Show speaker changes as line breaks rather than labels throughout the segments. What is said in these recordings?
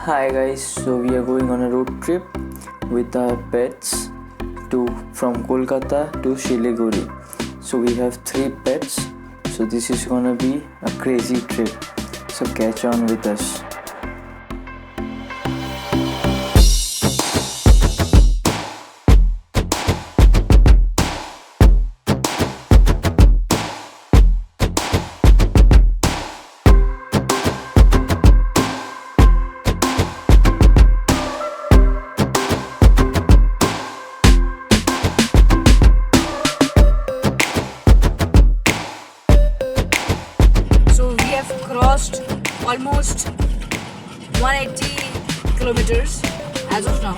Hi guys, so we are going on a road trip with our pets from Kolkata to Siliguri. So we have 3 pets, so this is gonna be a crazy trip, so catch on with us.
Crossed almost 180 kilometers as of now.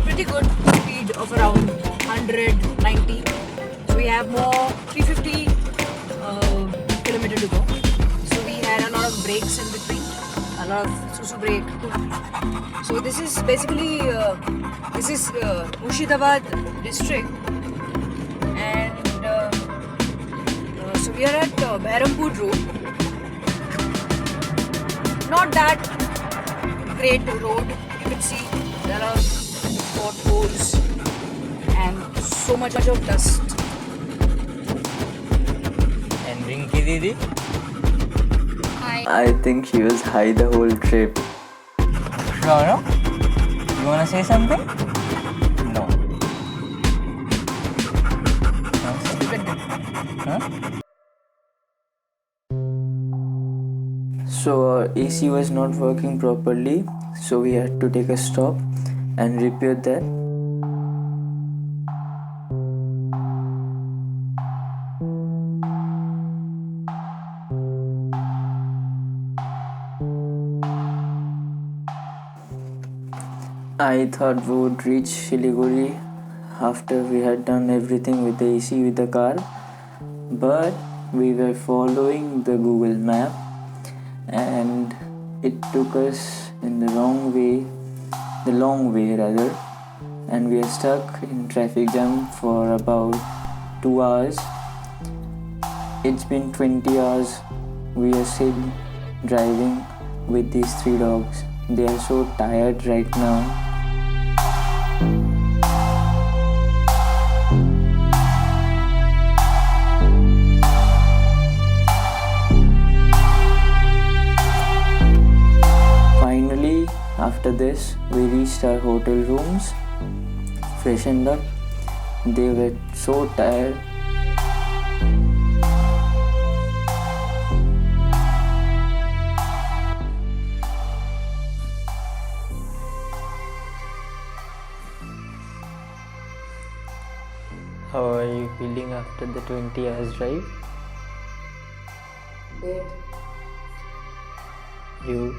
Pretty good speed of around 190. So we have more 350 kilometer to go. So we had a lot of breaks in between, a lot of susu break. So this is basically Murshidabad district, and so we are at Behrampur road. Not that great road. You can see there are potholes and so much of dust.
And Rinky Didi?
I think she was high the whole trip.
No? You wanna say something? No. Huh?
So our AC was not working properly, so we had to take a stop and repair that. I thought we would reach Siliguri after we had done everything with the AC with the car, but we were following the Google map and it took us in the long way rather, and we are stuck in traffic jam for about 2 hours. It's been 20 hours we are still driving with these 3 dogs. They are so tired right now. After this, we reached our hotel rooms, freshened up. They were so tired. How are you feeling after the 20 hours drive?
Dead.
You